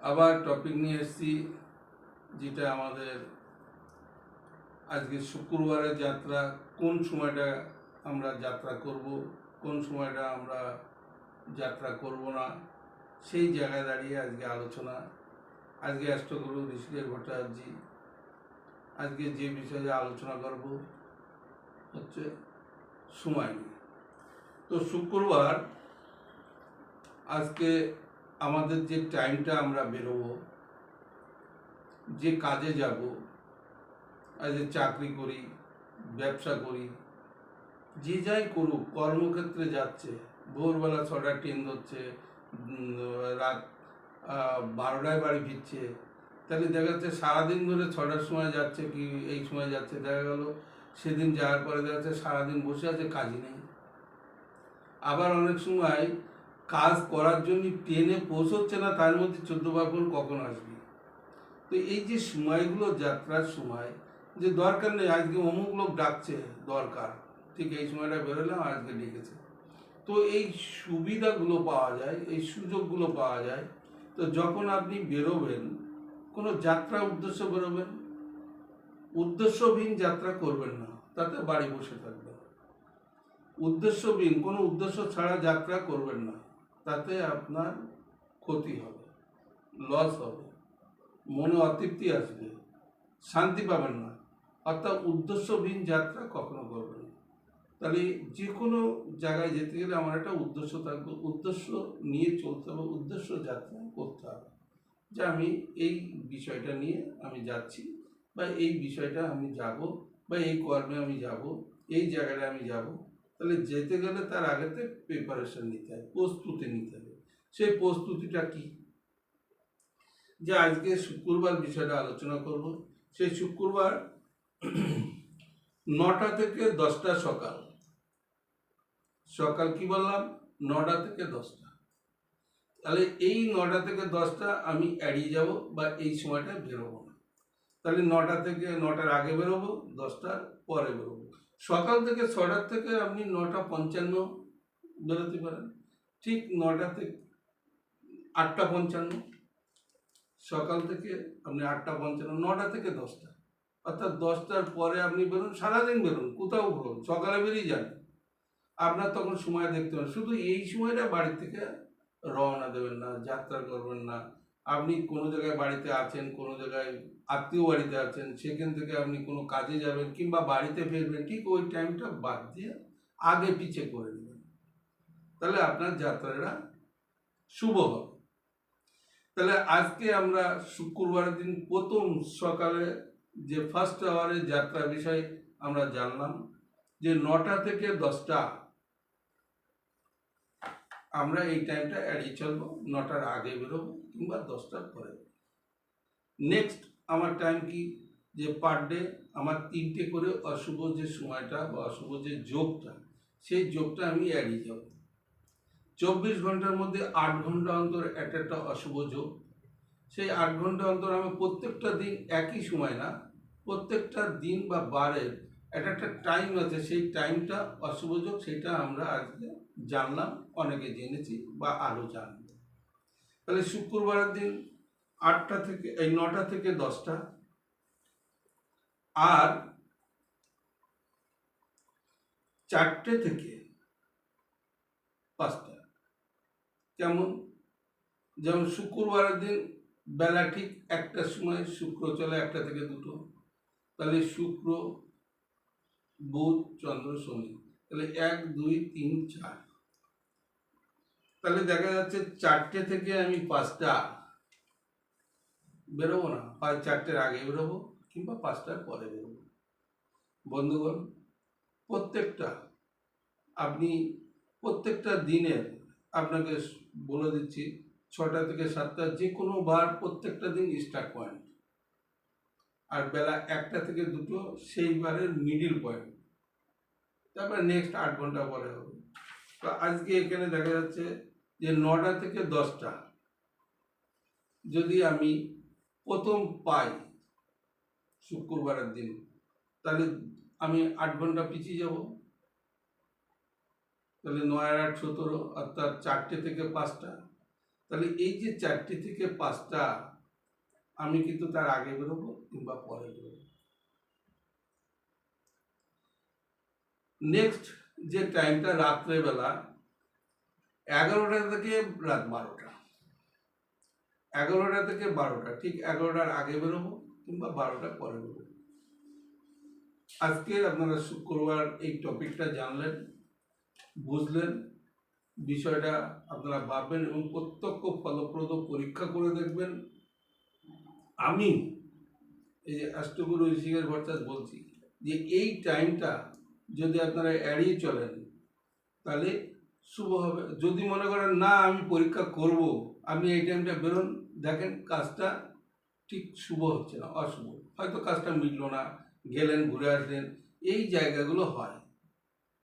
আবার টপিক নিয়ে এসেছি, যেটা আমাদের আজকে শুক্রবারের যাত্রা। কোন সময়টা আমরা যাত্রা করব, কোন সময়টা আমরা যাত্রা করব না, সেই জায়গায় দাঁড়িয়ে আজকে আলোচনা। আজকে অ্যাস্ট্রোগুরু ঋষিকেশ ভট্টাচার্য আজকে যে বিষয়ে আলোচনা করব হচ্ছে সময় নিয়ে। তো শুক্রবার আজকে আমাদের যে টাইমটা আমরা বেরোবো, যে কাজে যাব, আজকে চাকরি করি, ব্যবসা করি, যে যাই করুক, কর্মক্ষেত্রে যাচ্ছে, ভোরবেলা 6টার ট্রেন ধরছে, রাত 12টায় বাড়ি ফিরছে, তাহলে দেখা যাচ্ছে সারাদিন ধরে 6টার সময় যাচ্ছে কি এই সময় যাচ্ছে, দেখা গেল সেদিন যাওয়ার পরে দেখা যাচ্ছে সারাদিন বসে আছে, কাজই নেই। আবার অনেক সময় কাজ করার জন্য ট্রেনে পৌঁছচ্ছে না, তার মধ্যে 14 কখন আসবে। তো এই যে সময়গুলো, যাত্রার সময়, যে দরকার নেই আজকে অমুক লোক ডাকছে, দরকার ঠিক এই সময়টা বেরোলাম, আজকে ডেকেছে। তো এই সুবিধাগুলো পাওয়া যায়, এই সুযোগগুলো পাওয়া যায়। তো যখন আপনি বেরোবেন, কোনো যাত্রা উদ্দেশ্য বেরোবেন, উদ্দেশ্যহীন যাত্রা করবেন না, তাতে বাড়ি বসে থাকবেন। উদ্দেশ্যহীন, কোনো উদ্দেশ্য ছাড়া যাত্রা করবেন না, তাতে আপনার ক্ষতি হবে, লস হবে, মনে অতৃপ্তি আসবে, শান্তি পাবেন না। অর্থাৎ উদ্দেশ্যহীন যাত্রা কখনো করবেন না। তাহলে যে কোনো জায়গায় যেতে গেলে আমার একটা উদ্দেশ্য থাকবে, উদ্দেশ্য নিয়ে চলতে হবে, উদ্দেশ্য যাত্রা করতে হবে, যে আমি এই বিষয়টা নিয়ে আমি যাচ্ছি, বা এই বিষয়টা আমি যাব, বা এই কর্মে আমি যাব, এই জায়গাটা আমি যাব। তাহলে যেতে গেলে তার আগেতে প্রিপারেশন নিতে হবে, প্রস্তুতি নিতে হবে। সেই প্রস্তুতিটা কি, যে আজকে শুক্রবার বিষয়টা আলোচনা করব। সেই শুক্রবার 9টা থেকে 10টা সকাল, সকাল কি বললাম, 9টা থেকে 10টা। তাহলে এই 9টা থেকে 10টা আমি এড়িয়ে যাব, বা এই সময়টা বেরোবো না। তাহলে 9টা থেকে 9টার আগে বেরোবো, 10টার পরে বেরোবো। সকাল থেকে 6টার থেকে আপনি 9:55 বেরোতে পারেন, ঠিক 9টা থেকে 8:55, সকাল থেকে আপনি 8:55, 9টা থেকে 10টা, অর্থাৎ 10টার পরে আপনি বেরোন, সারাদিন বেরোন, কোথাও বেরোন, সকালে বেরিয়ে যান, আপনার তখন সময় দেখতে হবে। শুধু এই সময়টা বাড়ি থেকে রওনা দেবেন না, যাত্রা করবেন না। আপনি কোনো জায়গায় বাড়িতে আছেন, কোনো জায়গায় আত্মীয় বাড়িতে আছেন, সেখান থেকে আপনি কোনো কাজে যাবেন কিংবা বাড়িতে ফিরবেন, ঠিক ওই টাইমটা বাদ দিয়ে আগে পিছে করে নেবেন, তাহলে আপনার যাত্রাটা শুভ হবে। তাহলে আজকে আমরা শুক্রবারের দিন প্রথম সকালে যে ফার্স্ট আওয়ারের যাত্রা বিষয় আমরা জানলাম, যে 9টা থেকে 10টা আমরা এই টাইমটা এড়িয়ে চলবো, 9টার আগে বেরোবো কিংবা 10টার পরে। নেক্সট আমার টাইম কি, যে পার ডে আমার 3টে করে অশুভ যে সময়টা বা অশুভ যে যোগটা, সেই যোগটা আমি এড়িয়ে যাব। 24 ঘন্টার মধ্যে 8 ঘন্টা অন্তর একটা অশুভ যোগ। সেই 8 ঘন্টা অন্তর আমি প্রত্যেকটা দিন একই সময় না, প্রত্যেকটা দিন বা বারের একটা টাইম আছে, সেই টাইমটা অশুভ যোগ, সেটা আমরা আজকে জানলাম, অনেকে জেনেছি বা আরও জানব। তাহলে শুক্রবারের দিন 8টা থেকে 9টা থেকে 10টা, আর 4টে থেকে 5টা। কেমন, যেমন শুক্রবারের দিন বেলা ঠিক 1টার সময় শুক্র চলে, 1টা থেকে 2টো, তাহলে শুক্র, বুধ, চন্দ্র, শনি, তাহলে 1 2 3 4। তাহলে দেখা যাচ্ছে 4টে থেকে আমি 5টা বেরোবো না, 4টের আগে বেরোবো কিংবা 5টার পরে বেরোবো। বন্ধুগণ, প্রত্যেকটা আপনি প্রত্যেকটা দিনের আপনাকে বলে দিচ্ছি, 6টা থেকে 7টা যে কোনো বার প্রত্যেকটা দিন স্টার্ট পয়েন্ট, আর বেলা 1টা থেকে 2টো সেই বারের মিডিল পয়েন্ট, তারপরে নেক্সট 8 ঘন্টা পরে হবে। তো আজকে এখানে দেখা যাচ্ছে যে 9টা থেকে 10টা যদি আমি প্রথম পাই শুক্রবারের দিন, তাহলে আমি 8 ঘন্টা পিছিয়ে যাব। তাহলে 9 আর 8 17, অর্থাৎ 4টে থেকে 5টা, তাহলে এই যে 4টে থেকে 5টা আমি কিন্তু তার আগে বেরোবো কিংবা পরে বেরোবো। নেক্সট যে টাইমটা রাত্রেবেলা 11টা থেকে রাত 12টা, 11টা থেকে 12টা, ঠিক 11টার আগে বেরোবো কিংবা 12টার পরে বেরোবো। আজকে আপনারা শুক্রবার এই টপিকটা জানলেন, বুঝলেন, বিষয়টা আপনারা ভাববেন এবং প্রত্যক্ষ ফলপ্রদ পরীক্ষা করে দেখবেন। আমি এই যে অষ্টগুরু ঋষিকেশ ভট্টাচার্য বলছি যে এই টাইমটা যদি আপনারা এড়িয়ে চলেন তাহলে শুভ হবে। যদি মনে করেন না আমি পরীক্ষা করব, আপনি এই টাইমটা বেরোন, দেখেন কাজটা ঠিক শুভ হচ্ছে না, অশুভ, হয়তো কাজটা মিটলো না, গেলেন ঘুরে আসলেন, এই জায়গাগুলো হয়।